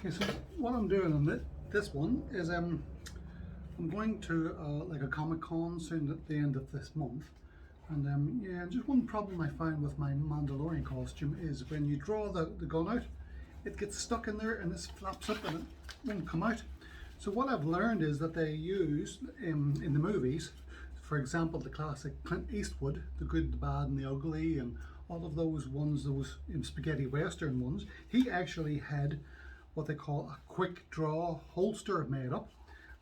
Okay, so what I'm doing on this one is I'm going to like a Comic-Con soon at the end of this month. And yeah, just one problem I find with my Mandalorian costume is when you draw the gun out, it gets stuck in there and this flaps up and it won't come out. So what I've learned is that they use in the movies, for example, the classic Clint Eastwood, The Good, the Bad and the Ugly, and all of those ones, those spaghetti western ones, he actually had what they call a quick draw holster made up.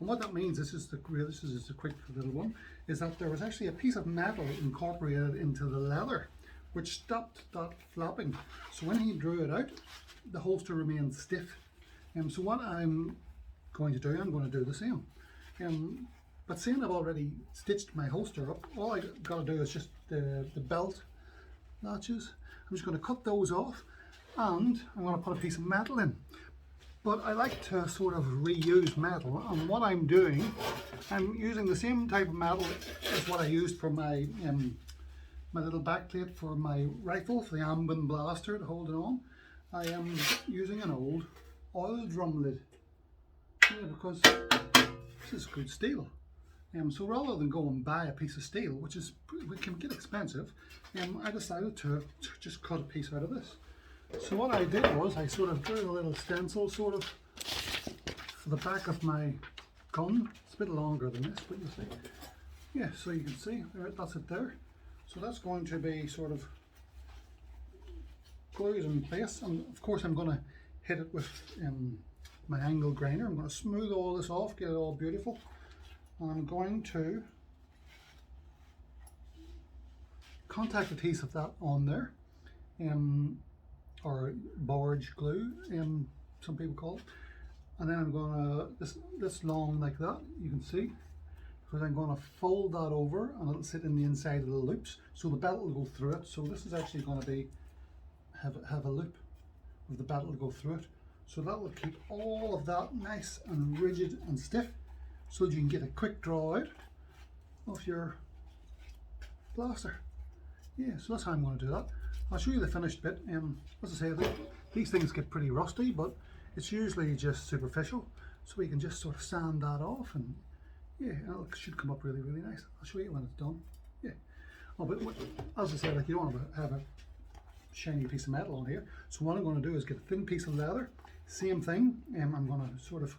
And what that means, this is just a quick little one, is that there was actually a piece of metal incorporated into the leather which stopped that flapping. So when he drew it out, the holster remained stiff. So what I'm going to do the same. But seeing I've already stitched my holster up, all I got to do is just the belt latches. I'm just going to cut those off and I'm going to put a piece of metal in. But I like to sort of reuse metal, and what I'm doing, I'm using the same type of metal as what I used for my my little backplate for my rifle, for the Ambin blaster to hold it on. I am using an old oil drum lid, yeah, because this is good steel. So rather than go and buy a piece of steel, which can get expensive, I decided to just cut a piece out of this. So what I did was I sort of drew a little stencil sort of for the back of my gun. It's a bit longer than this, but you see. Yeah, so you can see, that's it there. So that's going to be sort of glued in place, and of course I'm going to hit it with my angle grinder. I'm going to smooth all this off, get it all beautiful. And I'm going to contact adhesive that on there. Or barge glue, some people call it. And then I'm going to, this long like that, you can see, because I'm going to fold that over and it'll sit in the inside of the loops, so the belt will go through it. So this is actually going to have a loop of the belt will go through it. So that will keep all of that nice and rigid and stiff, so that you can get a quick draw out of your blaster. Yeah, so that's how I'm going to do that. I'll show you the finished bit. As I say, these things get pretty rusty, but it's usually just superficial, so we can just sort of sand that off, and yeah, it should come up really, really nice. I'll show you when it's done. Yeah. Oh, but as I said, like, you don't want to have a shiny piece of metal on here. So what I'm going to do is get a thin piece of leather. Same thing. I'm going to sort of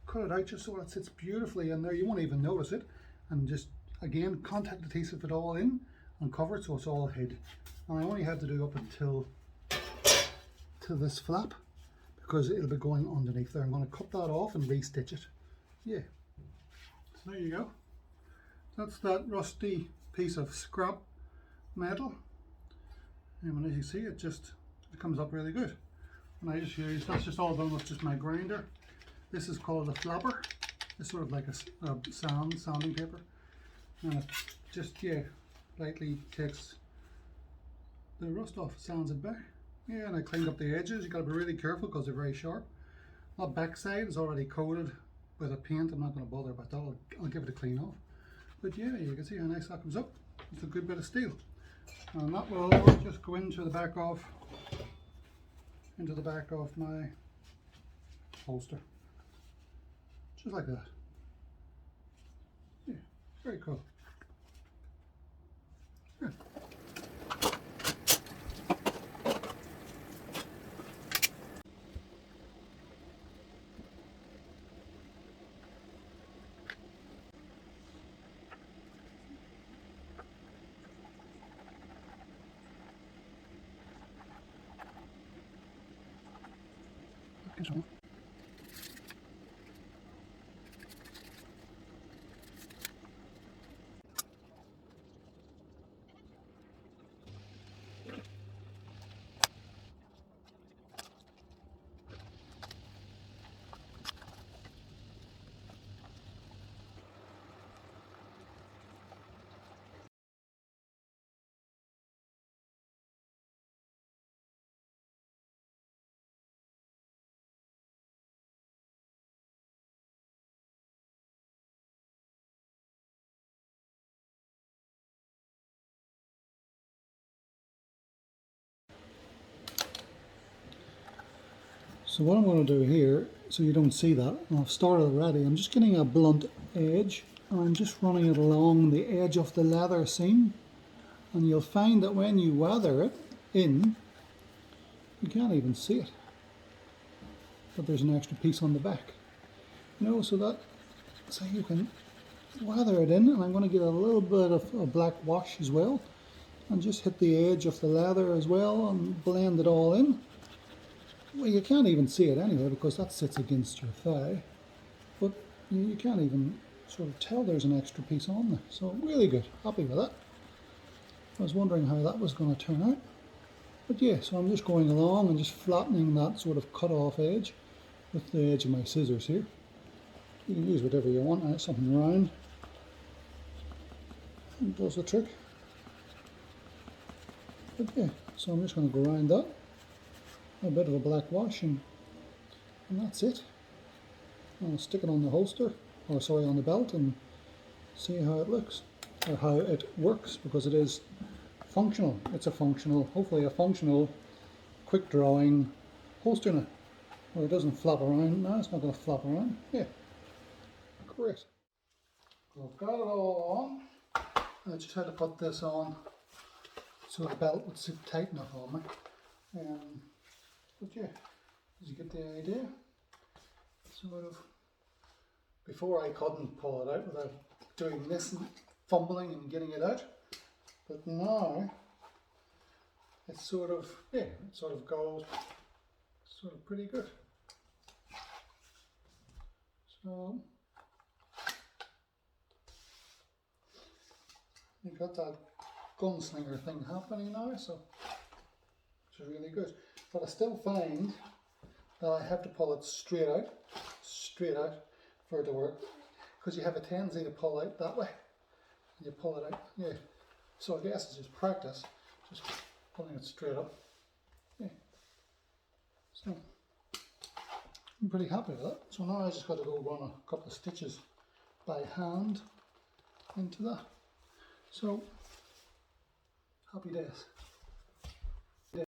cut it out just so it sits beautifully in there. You won't even notice it, and just again contact adhesive it all in and cover it so it's all hid. And I only had to do up until to this flap because it'll be going underneath there. I'm going to cut that off and restitch it. Yeah, so there you go. That's that rusty piece of scrap metal, and as you see, it comes up really good. And I just use, that's just all done with just my grinder. This is called a flapper. It's sort of like a sanding paper, and it just, yeah, lightly takes the rust off, sands it back. Yeah, and I cleaned up the edges. You got to be really careful because they're very sharp. That back side is already coated with a paint. I'm not going to bother about that. I'll give it a clean off. But yeah, you can see how nice that comes up. It's a good bit of steel, and that will just go into the back of my holster, just like that. Yeah, very cool. Yeah. Okay, So what I'm going to do here, so you don't see that, and I've started already, I'm just getting a blunt edge and I'm just running it along the edge of the leather seam, and you'll find that when you weather it in, you can't even see it, but there's an extra piece on the back. You know, so you can weather it in, and I'm going to get a little bit of a black wash as well, and just hit the edge of the leather as well and blend it all in. Well, you can't even see it anyway because that sits against your thigh, but you can't even sort of tell there's an extra piece on there. So really good, happy with that. I was wondering how that was going to turn out, but yeah, so I'm just going along and just flattening that sort of cut off edge with the edge of my scissors here. You can use whatever you want, something round, it does the trick. But yeah, so I'm just going to go around that, a bit of a black wash, and that's it. I'll stick it on the holster, or sorry, on the belt, and see how it looks, or how it works, because it is functional. It's a functional, hopefully a functional, quick drawing holster now, where it doesn't flap around. No, it's not going to flap around. Yeah, great. I've got it all on. I just had to put this on so the belt would sit tight enough on me. But yeah, did you get the idea? Sort of. Before I couldn't pull it out without doing this and fumbling and getting it out, but now it's sort of, yeah, it sort of goes sort of pretty good. So you've got that gunslinger thing happening now, so which is really good. But I still find that I have to pull it straight out for it to work, because you have a tendency to pull out that way. And you pull it out, yeah. So I guess it's just practice, just pulling it straight up. Yeah. So I'm pretty happy with that. So now I just got to go run a couple of stitches by hand into that. So happy days.